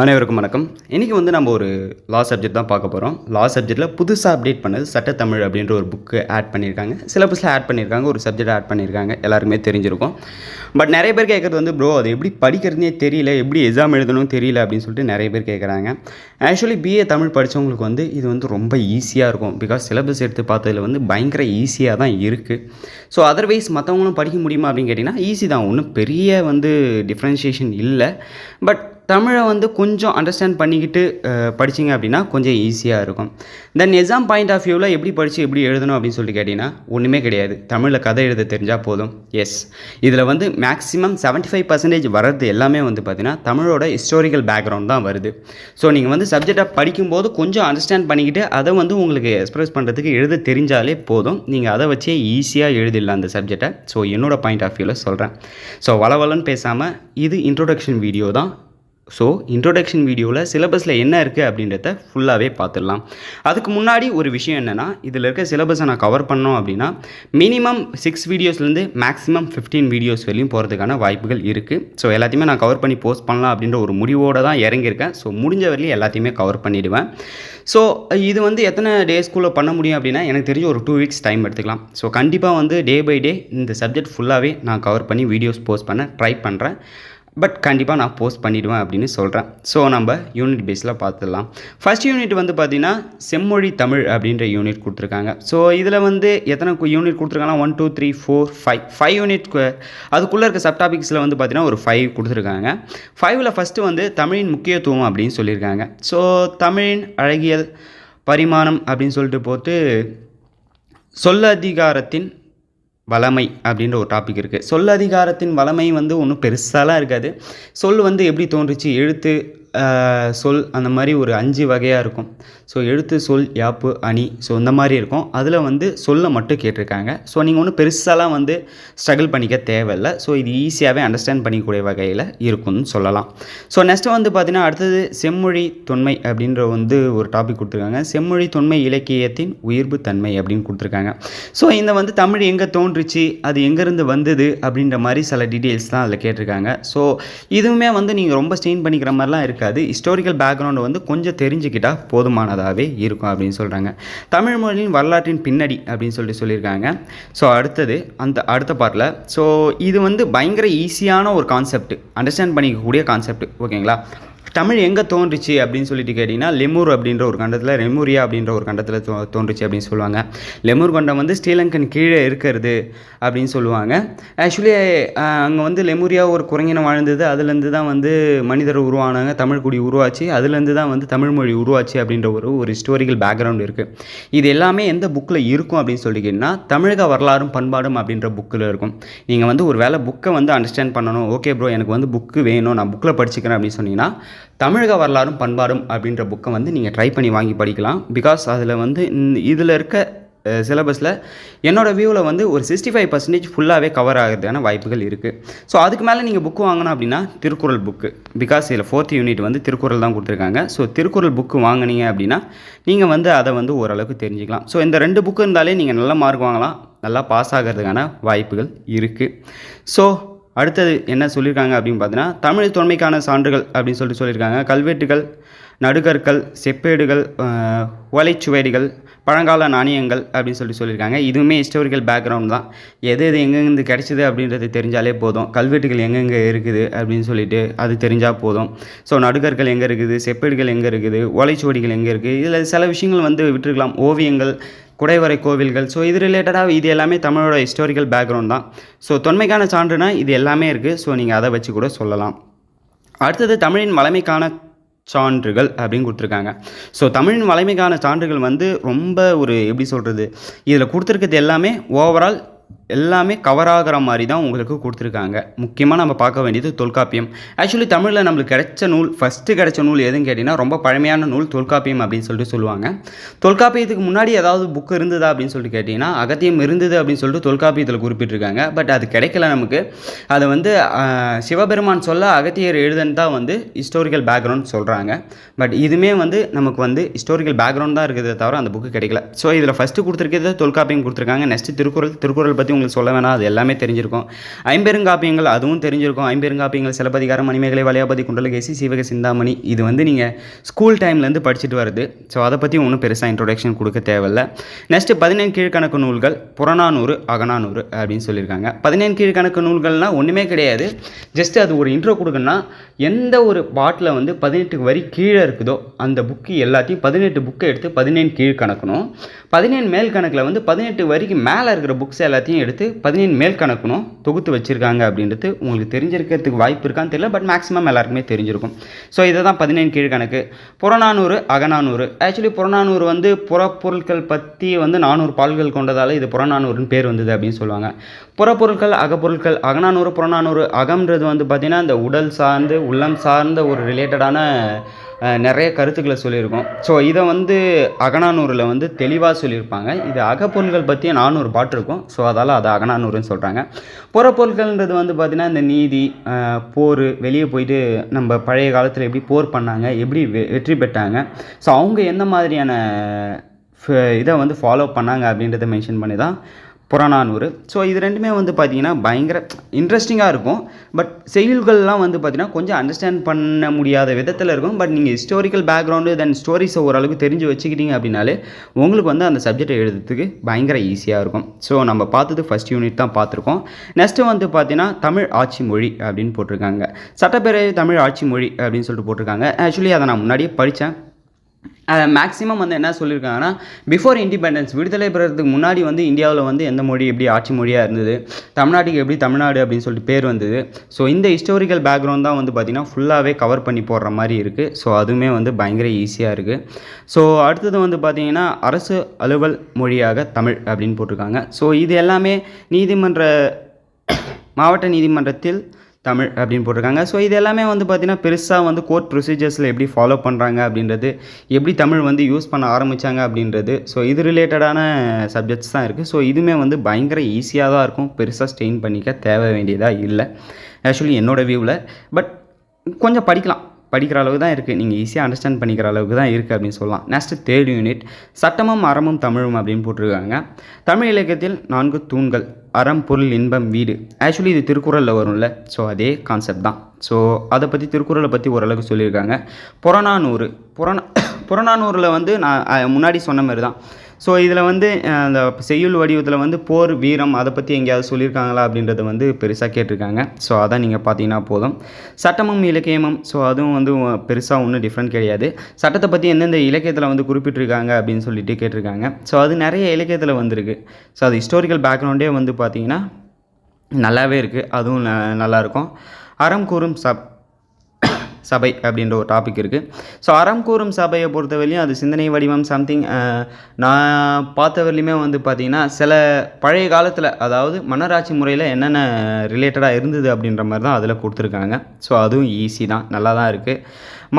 அனைவருக்கும் வணக்கம். இன்றைக்கி நம்ம ஒரு லா சப்ஜெக்ட் தான் பார்க்க போகிறோம். லா சப்ஜெக்ட்டில் புதுசாக அப்டேட் பண்ணது சட்டத்தமிழ் அப்படின்ற ஒரு புக்கு ஆட் பண்ணியிருக்காங்க. சிலபஸில் ஆட் பண்ணியிருக்காங்க, ஒரு சப்ஜெக்ட் ஆட் பண்ணியிருக்காங்க, எல்லாருக்குமே தெரிஞ்சிருக்கும். பட் நிறைய பேர் கேட்குறது ப்ரோ அது எப்படி படிக்கிறதுனே தெரியல, எப்படி எக்ஸாம் எழுதணும் தெரியல அப்படின்னு சொல்லிட்டு நிறைய பேர் கேட்குறாங்க. ஆக்சுவலி பிஏ தமிழ் படித்தவங்களுக்கு இது ரொம்ப ஈஸியாக இருக்கும். பிகாஸ் சிலபஸ் எடுத்து பார்த்ததில் பயங்கர ஈஸியாக தான் இருக்குது. ஸோ அதர்வைஸ் மற்றவங்களும் படிக்க முடியுமா அப்படின்னு கேட்டிங்கன்னா ஈஸி தான், ஒன்றும் பெரிய டிஃப்ரென்ஷியேஷன் இல்லை. பட் தமிழை கொஞ்சம் அண்டர்ஸ்டாண்ட் பண்ணிக்கிட்டு படிச்சிங்க அப்படின்னா கொஞ்சம் ஈஸியாக இருக்கும். தென் எக்ஸாம் பாயிண்ட் ஆஃப் வியூவில் எப்படி படித்து எப்படி எழுதணும் அப்படின்னு சொல்லிட்டு கேட்டிங்கன்னா ஒன்றுமே கிடையாது. தமிழில் கதை எழுத தெரிஞ்சால் போதும். எஸ், இதில் மேக்ஸிமம் 75% வர்றது எல்லாமே பார்த்திங்கன்னா தமிழோட ஹிஸ்டாரிக்கல் பேக்ரவுண்ட் தான் வருது. ஸோ நீங்கள் சப்ஜெக்டாக படிக்கும்போது கொஞ்சம் அண்டர்ஸ்டாண்ட் பண்ணிக்கிட்டு அதை உங்களுக்கு எக்ஸ்ப்ரெஸ் பண்ணுறதுக்கு எழுத தெரிஞ்சாலே போதும். நீங்கள் அதை வச்சே ஈஸியாக எழுதிடலாம் அந்த சப்ஜெக்டை. ஸோ என்னோடய பாயிண்ட் ஆஃப் வியூவில் சொல்கிறேன். ஸோ வளவலன்னு பேசாமல் இது இன்ட்ரோடக்ஷன் வீடியோ தான். ஸோ இன்ட்ரோடக்ஷன் வீடியோவில் சிலபஸில் என்ன இருக்குது அப்படின்றத ஃபுல்லாகவே பார்த்துடலாம். அதுக்கு முன்னாடி ஒரு விஷயம் என்னென்னா, இதில் இருக்க சிலபஸை நான் கவர் பண்ணோம் அப்படின்னா மினிமம் 6 வீடியோஸ்லேருந்து மேக்ஸிமம் 15 வீடியோஸ் வரையும் போகிறதுக்கான வாய்ப்புகள் இருக்குது. ஸோ எல்லாத்தையுமே நான் கவர் பண்ணி போஸ்ட் பண்ணலாம் அப்படின்ற ஒரு முடிவோடு தான் இறங்கியிருக்கேன். ஸோ முடிஞ்ச வரையும் எல்லாத்தையுமே கவர் பண்ணிவிடுவேன். ஸோ இது எத்தனை டேஸ்க்குள்ளே பண்ண முடியும் அப்படின்னா எனக்கு தெரிஞ்ச ஒரு 2 வீக்ஸ் டைம் எடுத்துக்கலாம். ஸோ கண்டிப்பாக டே பை டே இந்த சப்ஜெக்ட் ஃபுல்லாகவே நான் கவர் பண்ணி வீடியோஸ் போஸ்ட் பண்ண ட்ரை பண்ணுறேன். பட் கண்டிப்பாக நான் போஸ்ட் பண்ணிவிடுவேன் அப்படின்னு சொல்கிறேன். ஸோ நம்ம யூனிட் பேஸில் பார்த்துடலாம். ஃபர்ஸ்ட் யூனிட் பார்த்திங்கன்னா செம்மொழி தமிழ் அப்படின்ற யூனிட் கொடுத்துருக்காங்க. ஸோ இதில் எத்தனை யூனிட் கொடுத்துருக்காங்கன்னா 1 2 3 4 5 யூனிட். அதுக்குள்ளே இருக்க சப்டாபிக்ஸில் பார்த்திங்கன்னா ஒரு 5 கொடுத்துருக்காங்க. 5ல் ஃபஸ்ட்டு தமிழின் முக்கியத்துவம் அப்படின்னு சொல்லியிருக்காங்க. ஸோ தமிழின் அழகியல் பரிமாணம் அப்படின்னு சொல்லிட்டு போட்டு சொல்லதிகாரத்தின் வளமை அப்படின்ற ஒரு டாபிக் இருக்குது. சொல்லதிகாரத்தின் வளமை ஒன்றும் பெருசாலாம் இருக்காது. சொல் எப்படி தோன்றுச்சு, எழுத்து சொல் அந்த மாதிரி ஒரு 5 வகையாக இருக்கும். ஸோ எழுத்து சொல் யாப்பு அணி ஸோ இந்த மாதிரி இருக்கும். அதில் சொல்ல மட்டும் கேட்டிருக்காங்க. ஸோ நீங்கள் ஒன்றும் பெருசாலாம் ஸ்ட்ரகிள் பண்ணிக்க தேவையில்லை. ஸோ இது ஈஸியாகவே அண்டர்ஸ்டாண்ட் பண்ணிக்கக்கூடிய வகையில் இருக்கும்னு சொல்லலாம். ஸோ நெக்ஸ்ட்டு பார்த்திங்கன்னா அடுத்தது செம்மொழி தொன்மை அப்படின்ற ஒரு டாபிக் கொடுத்துருக்காங்க. செம்மொழி தொன்மை இலக்கியத்தின் உயிர்ப்பு தன்மை அப்படின்னு கொடுத்துருக்காங்க. ஸோ இந்த தமிழ் எங்கே தோன்றுச்சு, அது எங்கேருந்து வந்தது அப்படின்ற மாதிரி சில டீட்டெயில்ஸ் தான் அதில் கேட்டிருக்காங்க. ஸோ இதுவுமே நீங்கள் ரொம்ப ஸ்ட்ரெயின் பண்ணிக்கிற மாதிரிலாம் இருக்காது. ஹிஸ்டாரிக்கல் பேக்ரவுண்டு கொஞ்சம் தெரிஞ்சுக்கிட்டால் போதுமானதாகவே இருக்கும் அப்படின்னு சொல்கிறாங்க. தமிழ் மொழியின் வரலாற்றின் பின்னணி அப்படின்னு சொல்லியிருக்காங்க. ஸோ அடுத்த பார்ட்டில் ஸோ இது பயங்கர ஈஸியான ஒரு கான்செப்ட், அண்டர்ஸ்டாண்ட் பண்ணிக்கக்கூடிய கான்செப்ட். ஓகேங்களா? தமிழ் எங்கே தோன்றுச்சு அப்படின்னு சொல்லிட்டு கேட்டிங்கன்னா லெமூர் அப்படின்ற ஒரு கண்டத்தில், ரெமூரியா அப்படின்ற ஒரு கண்டத்தில் தோன்றுச்சு அப்படின்னு சொல்லுவாங்க. லெமூர் கண்டம் ஸ்ரீலங்கன் கீழே இருக்கிறது அப்படின்னு சொல்லுவாங்க. ஆக்சுவலி அங்கே லெமூரியா ஒரு குரங்கினம் வாழ்ந்தது. அதுலேருந்து தான் மனிதர் உருவானாங்க, தமிழ் குடி உருவாச்சு. அதுலேருந்து தான் தமிழ் மொழி உருவாச்சு அப்படின்ற ஒரு ஹிஸ்டாரிக்கல் பேக்ரவுண்ட் இருக்குது. இது எல்லாமே எந்த புக்கில் இருக்கும் அப்படின்னு சொல்லி கேட்டிங்கன்னா தமிழக வரலாறும் பண்பாடும் அப்படின்ற புக்கில் இருக்கும். நீங்கள் ஒரு வேளை புக்கை அண்டர்ஸ்டாண்ட் பண்ணணும், ஓகே ப்ரோ எனக்கு புக்கு வேணும், நான் புக்கில் படிச்சுக்கிறேன் அப்படின்னு சொன்னீங்கன்னா தமிழக வரலாறும் பண்பாடும் அப்படின்ற புக்கை நீங்கள் ட்ரை பண்ணி வாங்கி படிக்கலாம். பிகாஸ் அதில் இதில் இருக்க சிலபஸில் என்னோடய வியூவில் ஒரு 65% ஃபுல்லாகவே கவர் ஆகிறதுக்கான வாய்ப்புகள் இருக்குது. ஸோ அதுக்கு மேலே நீங்கள் புக்கு வாங்கணும் அப்படின்னா திருக்குறள் புக்கு. பிகாஸ் இதில் 4th யூனிட் திருக்குறள் தான் கொடுத்துருக்காங்க. ஸோ திருக்குறள் புக்கு வாங்கினீங்க அப்படின்னா நீங்கள் அதை ஓரளவுக்கு தெரிஞ்சுக்கலாம். ஸோ இந்த 2 புக்கு இருந்தாலே நீங்கள் நல்ல மார்க் வாங்கலாம், நல்லா பாஸ் ஆகிறதுக்கான வாய்ப்புகள் இருக்குது. ஸோ அடுத்தது என்ன சொல்லியிருக்காங்க அப்படின்னு பார்த்தீங்கன்னா தமிழ் தொன்மைக்கான சான்றுகள் அப்படின்னு சொல்லியிருக்காங்க. கல்வெட்டுகள், நடுகற்கள், செப்பேடுகள், ஓலைச்சுவடிகள், பழங்கால நாணயங்கள் அப்படின்னு சொல்லியிருக்காங்க. இதுவுமே ஹிஸ்டாரிக்கல் பேக்ரவுண்ட் தான். எது எங்கெருந்து கிடைச்சிது அப்படின்றது தெரிஞ்சாலே போதும். கல்வெட்டுகள் எங்கெங்கே இருக்குது அப்படின்னு சொல்லிட்டு அது தெரிஞ்சால் போதும். ஸோ நடுகற்கள் எங்கே இருக்குது, செப்பேடுகள் எங்கே இருக்குது, ஓலைச்சுவடிகள் எங்கே இருக்குது, இதில் சில விஷயங்கள் விட்டுருக்கலாம். ஓவியங்கள், குடைவரை கோவில்கள், ஸோ இது ரிலேட்டடாக இது எல்லாமே தமிழோட ஹிஸ்டாரிக்கல் பேக்ரவுண்ட் தான். ஸோ தொன்மைக்கான சான்றுனா இது எல்லாமே இருக்குது. ஸோ நீங்கள் அதை வச்சு கூட சொல்லலாம். அடுத்தது தமிழின் வளமைக்கான சான்றுகள் அப்படின்னு கொடுத்துருக்காங்க. ஸோ தமிழின் வளமைக்கான சான்றுகள் ரொம்ப எப்படி சொல்கிறது, இதில் கொடுத்துருக்கிறது எல்லாமே ஓவரால் எல்லாமே கவர் ஆகிற மாதிரி தான் உங்களுக்கு கொடுத்துருக்காங்க. முக்கியமாக நம்ம பார்க்க வேண்டியது தொல்காப்பியம். ஆக்சுவலி தமிழில் நம்மளுக்கு ஃபஸ்ட்டு கிடைச்ச நூல் எதுன்னு கேட்டிங்கன்னா ரொம்ப பழமையான நூல் தொல்காப்பியம் அப்படின்னு சொல்லுவாங்க. தொல்காப்பியத்துக்கு முன்னாடி ஏதாவது புக் இருந்ததா அப்படின்னு சொல்லிட்டு கேட்டிங்கன்னா அகத்தியம் இருந்தது அப்படின்னு சொல்லிட்டு தொல்காப்பியத்தில் குறிப்பிட்டிருக்காங்க. பட் அது கிடைக்கல நமக்கு. அதை சிவபெருமான் சொல்ல அகத்தியர் எழுதுன்னு தான் ஹிஸ்டாரிக்கல் பேக்ரவுண்ட் சொல்கிறாங்க. பட் இதுவுமே நமக்கு ஹிஸ்டாரிக்கல் பேக்ரவுண்ட் தான் இருக்கிறத தவிர அந்த புக்கு கிடைக்கல. ஸோ இதில் ஃபஸ்ட்டு கொடுத்துருக்கிறது தொல்காப்பியம் கொடுத்துருக்காங்க. நெக்ஸ்ட்டு திருக்குறள் பற்றி உங்களுக்கு சொல்ல வேணாம், அது எல்லாமே தெரிஞ்சிருக்கும். ஐம்பெருங்காப்பியங்கள் அதுவும் தெரிஞ்சிருக்கும். ஐம்பெருங்காப்பியங்கள் சிலப்பதிகாரம், மணிமேகலை, வளையாபதி, குண்டலகேசி, சீவக சிந்தாமணி இது வந்து நீங்கள் ஸ்கூல் டைம்லேருந்து படிச்சுட்டு வருது. ஸோ அதை பற்றி ஒன்றும் பெருசாக இன்ட்ரொடக்ஷன் கொடுக்க தேவையில்லை. நெக்ஸ்ட்டு 17 கீழ்கணக்கு நூல்கள், புறநானூறு, அகநானூறு அப்படின்னு சொல்லியிருக்காங்க. 17 கீழ்கணக்கு நூல்கள்னால் ஒன்றுமே கிடையாது. ஜஸ்ட் அது ஒரு இன்ட்ரோ கொடுக்கணும்னா, எந்த ஒரு பாட்டில் வந்து 18 வரி கீழே இருக்குதோ அந்த புக்கு எல்லாத்தையும் 18 புக்கை எடுத்து 17 கீழ்கணக்கணும். 17 மேல் கணக்கில் வந்து 18 வரிக்கு மேலே இருக்கிற புக்ஸ் எல்லாத்தையும் எடுத்து 17 மேல் கணக்கணும் தொகுத்து வச்சுருக்காங்க அப்படின்றது உங்களுக்கு தெரிஞ்சிருக்கிறதுக்கு வாய்ப்பு இருக்கான்னு தெரியல, பட் மேக்ஸிமம் எல்லாருக்குமே தெரிஞ்சிருக்கும். ஸோ இதை தான் 17 கீழ்கணக்கு. புறநானூறு, அகநானூறு. ஆக்சுவலி புறநானூறு வந்து புறப்பொருட்கள் பற்றி வந்து 400 பால்கள் கொண்டதால் இது புறநானூறுன்னு பேர் வந்தது அப்படின்னு சொல்லுவாங்க. புறப்பொருட்கள், அகப்பொருட்கள். அகநானூறு, புறநானூறு. அகம்ன்றது வந்து பார்த்திங்கன்னா இந்த உடல் சார்ந்து உள்ளம் சார்ந்த ஒரு ரிலேட்டடான நிறைய கருத்துக்களை சொல்லியிருக்கோம். ஸோ இதை வந்து அகநானூறில் வந்து தெளிவாக சொல்லியிருப்பாங்க. இது அகப்பொருள்கள் பற்றி 400 பாட்டு இருக்கும். ஸோ அதால் அதை அகநானூறுன்னு சொல்கிறாங்க. புறப்பொருட்கள்ன்றது வந்து பார்த்திங்கன்னா இந்த நீதி, போர், வெளியே போயிட்டு நம்ம பழைய காலத்தில் எப்படி போர் பண்ணாங்க, எப்படி வெற்றி பெற்றாங்க, ஸோ அவங்க எந்த மாதிரியான இதை வந்து ஃபாலோ பண்ணாங்க அப்படின்றத மென்ஷன் பண்ணி தான் புறநானூறு. ஸோ இது ரெண்டுமே வந்து பார்த்திங்கன்னா பயங்கர இன்ட்ரெஸ்டிங்காக இருக்கும். பட் செய்யுள்கள்லாம் வந்து பார்த்திங்கன்னா கொஞ்சம் அண்டர்ஸ்டாண்ட் பண்ண முடியாத விதத்தில் இருக்கும். பட் நீங்கள் ஹிஸ்டாரிக்கல் பேக்ரவுண்டு தென் ஸ்டோரிஸை ஓரளவுக்கு தெரிஞ்சு வச்சுக்கிட்டீங்க அப்படின்னாலே உங்களுக்கு வந்து அந்த சப்ஜெக்டை எழுதுறதுக்கு பயங்கர ஈஸியாக இருக்கும். ஸோ நம்ம பார்த்தது ஃபஸ்ட் யூனிட் தான் பார்த்துருக்கோம். நெக்ஸ்ட்டு வந்து பார்த்திங்கன்னா தமிழ் ஆட்சி மொழி அப்படின்னு போட்டிருக்காங்க. சட்டப்பேரவை தமிழ் ஆட்சி மொழி அப்படின்னு சொல்லிட்டு போட்டிருக்காங்க. ஆக்சுவலி அதை நான் முன்னாடியே படித்தேன். மேக்ஸிமம் வந்து என்ன சொல்லியிருக்காங்கன்னா, பிஃபோர் இண்டிபெண்டன்ஸ் விடுதலை பெறதுக்கு முன்னாடி வந்து இந்தியாவில் வந்து எந்த மொழி எப்படி ஆட்சி மொழியாக இருந்தது, தமிழ்நாட்டுக்கு எப்படி தமிழ்நாடு அப்படின்னு சொல்லிட்டு பேர் வந்தது. ஸோ இந்த ஹிஸ்டாரிக்கல் பேக்ரவுண்ட் தான் வந்து பார்த்திங்கன்னா ஃபுல்லாகவே கவர் பண்ணி போடுற மாதிரி இருக்குது. ஸோ அதுவுமே வந்து பயங்கர ஈஸியாக இருக்குது. ஸோ அடுத்தது வந்து பார்த்திங்கன்னா அரசு அலுவல் மொழியாக தமிழ் அப்படின்னு போட்டிருக்காங்க. ஸோ இது எல்லாமே மாவட்ட நீதிமன்றத்தில் தமிழ் அப்படின்னு போட்டிருக்காங்க. ஸோ இது எல்லாமே வந்து பார்த்திங்கன்னா பெருசாக வந்து கோர்ட் ப்ரொசீஜர்ஸில் எப்படி ஃபாலோ பண்ணுறாங்க அப்படின்றது, எப்படி தமிழ் வந்து யூஸ் பண்ண ஆரம்பித்தாங்க அப்படின்றது, ஸோ இது ரிலேட்டடான சப்ஜெக்ட்ஸ் தான் இருக்குது. ஸோ இதுவுமே வந்து பயங்கர ஈஸியாக தான் இருக்கும், பெருசாக ஸ்ட்ரெயின் பண்ணிக்க தேவை வேண்டியதாக இல்லை ஆக்சுவலி என்னோடய வியூவில். பட் கொஞ்சம் படிக்கிற அளவுக்கு தான் இருக்குது, நீங்கள் ஈஸியாக அண்டர்ஸ்டாண்ட் பண்ணிக்கிற அளவுக்கு தான் இருக்குது அப்படின்னு சொல்லலாம். நெக்ஸ்ட்டு 3rd யூனிட் சட்டமும் அறமும் தமிழும் அப்படின்னு போட்டிருக்காங்க. தமிழ் இலக்கியத்தில் 4 தூண்கள், அறம், பொருள், இன்பம், வீடு. ஆக்சுவலி இது திருக்குறளில் வரும்ல, ஸோ அதே கான்செப்ட் தான். ஸோ அதை பற்றி திருக்குறளை பற்றி ஓரளவுக்கு சொல்லியிருக்காங்க. புறநானூறில் வந்து நான் முன்னாடி சொன்ன மாதிரி தான். ஸோ இதில் வந்து அந்த செய்யுள் வடிவத்தில் வந்து போர், வீரம் அதை பற்றி எங்கேயாவது சொல்லியிருக்காங்களா அப்படின்றத வந்து பெருசாக கேட்டிருக்காங்க. ஸோ அதான் நீங்கள் பார்த்தீங்கன்னா போதும். சட்டமும் இலக்கியமும். ஸோ அதுவும் வந்து பெருசாக ஒன்றும் டிஃப்ரெண்ட் கிடையாது. சட்டத்தை பற்றி எந்தெந்த இலக்கியத்தில் வந்து குறிப்பிட்டிருக்காங்க அப்படின்னு சொல்லிட்டு கேட்டிருக்காங்க. ஸோ அது நிறைய இலக்கியத்தில் வந்திருக்கு. ஸோ அது ஹிஸ்டாரிக்கல் பேக்ரவுண்டே வந்து பார்த்திங்கன்னா நல்லாவே இருக்குது, அதுவும் நல்லாயிருக்கும். அறம் கூறும் சபை அப்படின்ற ஒரு டாபிக் இருக்குது. ஸோ அறம் கூறும் சபையை பொறுத்தவரையிலையும் அது சிந்தனை வடிவம் சம்திங் நான் பார்த்தவரையிலுமே வந்து பார்த்திங்கன்னா சில பழைய காலத்தில், அதாவது மன்னராட்சி முறையில் என்னென்ன ரிலேட்டடாக இருந்தது அப்படின்ற மாதிரி தான் அதில் கொடுத்துருக்காங்க. ஸோ அதுவும் ஈஸி தான், நல்லா தான் இருக்குது.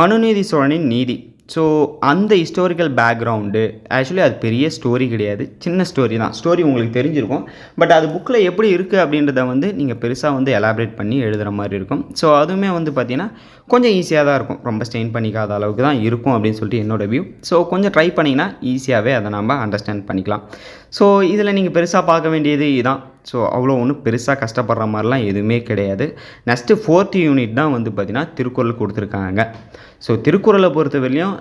மனுநீதி சோழனின் நீதி. ஸோ அந்த ஹிஸ்டாரிக்கல் பேக்ரவுண்டு ஆக்சுவலி அது பெரிய ஸ்டோரி கிடையாது, சின்ன ஸ்டோரி தான். ஸ்டோரி உங்களுக்கு தெரிஞ்சிருக்கும், பட் அது புக்கில் எப்படி இருக்குது அப்படின்றத வந்து நீங்கள் பெருசாக வந்து எலாபரேட் பண்ணி எழுதுகிற மாதிரி இருக்கும். ஸோ அதுவுமே வந்து பார்த்திங்கன்னா கொஞ்சம் ஈஸியாக தான் இருக்கும், ரொம்ப ஸ்ட்ரெயின் பண்ணிக்காத அளவுக்கு தான் இருக்கும் அப்படின்னு சொல்லிட்டு என்னோடய வியூ. ஸோ கொஞ்சம் ட்ரை பண்ணிங்கன்னா ஈஸியாகவே அதை நம்ம அண்டர்ஸ்டாண்ட் பண்ணிக்கலாம். ஸோ இதில் நீங்கள் பெருசாக பார்க்க வேண்டியது இதுதான். ஸோ அவ்வளோ ஒன்றும் பெருசாக கஷ்டப்படுற மாதிரிலாம் எதுவுமே கிடையாது. நெக்ஸ்ட்டு 4th யூனிட் தான் வந்து பார்த்திங்கன்னா திருக்குறள் கொடுத்துருக்காங்க. ஸோ திருக்குறளை பொறுத்தவரையிலையும்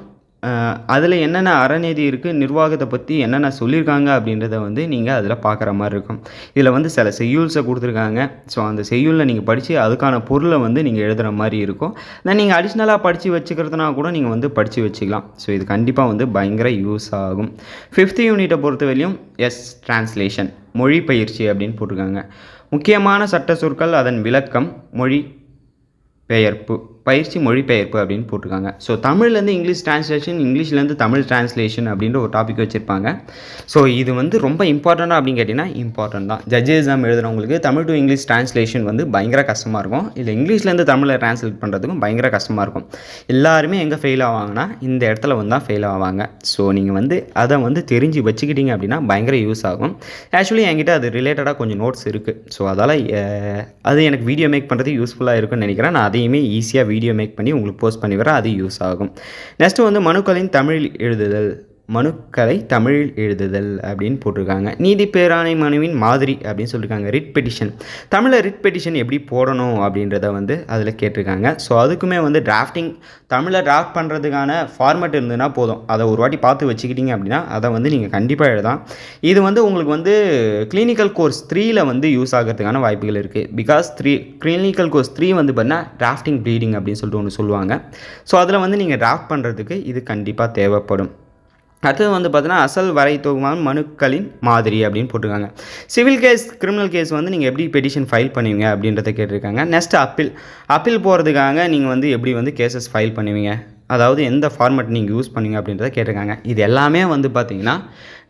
அதில் என்னென்ன அறநீதி இருக்குது, நிர்வாகத்தை பற்றி என்னென்ன சொல்லியிருக்காங்க அப்படின்றத வந்து நீங்கள் அதில் பார்க்குற மாதிரி இருக்கும். இதில் வந்து சில செய்யுள்ஸை கொடுத்துருக்காங்க. ஸோ அந்த செய்யுளில் நீங்கள் படித்து அதுக்கான பொருளை வந்து நீங்கள் எழுதுகிற மாதிரி இருக்கும். தென் நீங்கள் அடிஷ்னலாக படித்து வச்சுக்கிறதுனா கூட நீங்கள் வந்து படித்து வச்சுக்கலாம். ஸோ இது கண்டிப்பாக வந்து பயங்கர யூஸ் ஆகும். 5th யூனிட்டை பொறுத்தவரையிலையும் டிரான்ஸ்லேஷன் மொழி பயிற்சி அப்படின்னு போட்டிருக்காங்க. முக்கியமான சட்ட சொற்கள், அதன் விளக்கம், மொழி பெயர்ப்பு, பயிற்சி மொழிபெயர்ப்பு அப்படின்னு போட்டிருக்காங்க. ஸோ தமிழ்லேருந்து இங்கிலீஷ் டிரான்ஸ்லேஷன், இங்கிலீஷ்லேருந்து தமிழ் டிரான்ஸ்லேஷன் அப்படின்ற ஒரு டாபிக் வச்சுருப்பாங்க. ஸோ இது வந்து ரொம்ப இம்பார்ட்டண்ட்டாக அப்படின்னு கேட்டிங்கன்னா இம்பார்ட்டன்ட் தான். ஜட்ஜ் எக்ஸாம் எழுதுகிறவங்களுக்கு தமிழ் டு இங்கிலீஷ் டிரான்ஸ்லேஷன் வந்து பயங்கர கஷ்டமாக இருக்கும். இல்லை இங்கிலீஷ்லேருந்து தமிழில் டிரான்ஸ்லேட் பண்ணுறதுக்கும் பயங்கர கஷ்டமாக இருக்கும். எல்லாருமே எங்கே ஃபெயில் ஆவாங்கன்னா இந்த இடத்துல வந்து தான் ஃபெயில் ஆவாங்க. ஸோ நீங்கள் வந்து அதை வந்து தெரிஞ்சு வச்சுக்கிட்டீங்க அப்படின்னா பயங்கர யூஸ் ஆகும். ஆக்சுவலி என்கிட்ட அது ரிலேட்டடாக கொஞ்சம் நோட்ஸ் இருக்குது. ஸோ அதால் அது எனக்கு வீடியோ மேக் பண்ணுறது யூஸ்ஃபுல்லாக இருக்குன்னு நினைக்கிறேன். நான் அதையுமே ஈஸியாக வீடியோ மேக் பண்ணி உங்களுக்கு போஸ்ட் பண்ணி வர அது யூஸ் ஆகும். நெக்ஸ்ட்டு வந்து மனுக்களின் தமிழ் எழுதுதல். மனுக்களை தமிழில் எழுதுதல் அப்படின்னு போட்டிருக்காங்க. நீதி பேராணை மனுவின் மாதிரி அப்படின்னு சொல்லியிருக்காங்க. ரிட் பெட்டிஷன் தமிழில் ரிட் பெட்டிஷன் எப்படி போடணும் அப்படின்றத வந்து அதில் கேட்டிருக்காங்க. ஸோ அதுக்குமே வந்து டிராஃப்டிங் தமிழில் டிராஃப்ட் பண்ணுறதுக்கான ஃபார்மேட் இருந்ததுன்னா போதும். அதை ஒரு வாட்டி பார்த்து வச்சுக்கிட்டீங்க அப்படின்னா அதை வந்து நீங்கள் கண்டிப்பாக எழுதலாம். இது வந்து உங்களுக்கு வந்து கிளினிக்கல் கோர்ஸ் 3ல் வந்து யூஸ் ஆகிறதுக்கான வாய்ப்புகள் இருக்குது. பிகாஸ் கிளினிக்கல் கோர்ஸ் 3 வந்து பார்த்தீங்கன்னா டிராஃப்டிங் ப்ளீடிங் அப்படின்னு சொல்லிட்டு ஒன்று சொல்லுவாங்க. ஸோ அதில் வந்து நீங்கள் டிராஃப்ட் பண்ணுறதுக்கு இது கண்டிப்பாக தேவைப்படும். அடுத்தது வந்து பார்த்தீங்கன்னா அசல் வரை தொகுப்பான மனுக்களின் மாதிரி அப்படின்னு போட்டிருக்காங்க. சிவில் கேஸ் கிரிமினல் கேஸ் வந்து நீங்கள் எப்படி பெட்டிஷன் ஃபைல் பண்ணுவீங்க அப்படின்றத கேட்டிருக்காங்க. நெக்ஸ்ட் அப்பீல் போகிறதுக்காக நீங்கள் வந்து எப்படி வந்து கேசஸ் ஃபைல் பண்ணுவீங்க, அதாவது எந்த ஃபார்மேட் நீங்கள் யூஸ் பண்ணுவீங்க அப்படின்றத கேட்டிருக்காங்க. இது எல்லாமே வந்து பார்த்திங்கன்னா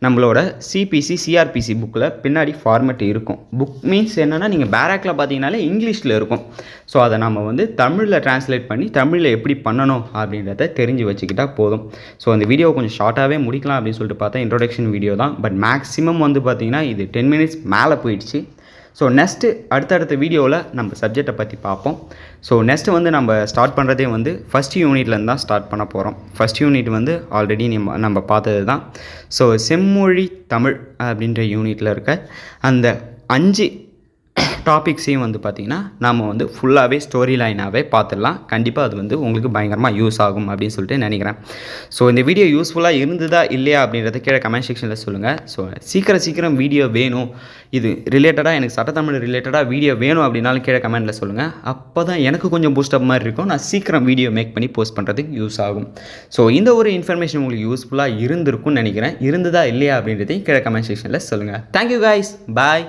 நம்மளோட சிஆர்பிசி புக்கில் பின்னாடி ஃபார்மேட் இருக்கும். புக் மீன்ஸ் என்னென்னா நீங்கள் பேராக்கில் பார்த்தீங்கனாலே இங்கிலீஷில் இருக்கும். ஸோ அதை நம்ம வந்து தமிழில் ட்ரான்ஸ்லேட் பண்ணி தமிழில் எப்படி பண்ணணும் அப்படின்றத தெரிஞ்சு வச்சுக்கிட்டால் போதும். ஸோ அந்த வீடியோ கொஞ்சம் ஷார்ட்டாகவே முடிக்கலாம் அப்படின்னு சொல்லிட்டு பார்த்தா இன்ட்ரோடக்ஷன் வீடியோ தான். பட் மேக்ஸிமம் வந்து பார்த்திங்கன்னா இது 10 மினிட்ஸ் மேலே போயிடுச்சு. ஸோ நெக்ஸ்ட்டு அடுத்தடுத்த வீடியோவில் நம்ம சப்ஜெக்டை பற்றி பார்ப்போம். ஸோ நெக்ஸ்ட்டு வந்து நம்ம ஸ்டார்ட் பண்ணுறதே வந்து ஃபஸ்ட் யூனிட்லேருந்து தான் ஸ்டார்ட் பண்ண போகிறோம். ஃபஸ்ட் யூனிட் வந்து ஆல்ரெடி நம்ம பார்த்தது தான். ஸோ செம்மொழி தமிழ் அப்படின்ற யூனிட்டில் இருக்க அந்த 5 டாபிக்ஸையும் வந்து பார்த்திங்கன்னா நம்ம வந்து ஃபுல்லாகவே ஸ்டோரி லைனாகவே பார்த்துடலாம். கண்டிப்பாக அது வந்து உங்களுக்கு பயங்கரமாக யூஸ் ஆகும் அப்படின்னு சொல்லிட்டு நினைக்கிறேன். ஸோ இந்த வீடியோ யூஸ்ஃபுல்லாக இருந்ததா இல்லையா அப்படின்றத கீழே கமெண்ட் செக்ஷனில் சொல்லுங்கள். ஸோ சீக்கிரம் வீடியோ வேணும், இது ரிலேட்டடாக எனக்கு சட்டத்தமிழ் ரிலேட்டடாக வீடியோ வேணும் அப்படின்னாலும் கீழே கமெண்ட்டில் சொல்லுங்கள். அப்போ தான் எனக்கு கொஞ்சம் பூஸ்டப் மாதிரி இருக்கும். நான் சீக்கிரம் வீடியோ மேக் பண்ணி போஸ்ட் பண்ணுறதுக்கு யூஸ் ஆகும். ஸோ இந்த ஒரு இன்ஃபர்மேஷன் உங்களுக்கு யூஸ்ஃபுல்லாக இருந்திருக்கும்னு நினைக்கிறேன். இருந்ததா இல்லையா அப்படின்றதையும் கீழே கமெண்ட் செக்ஷனில் சொல்லுங்கள். தேங்க்யூ கைஸ், பாய்.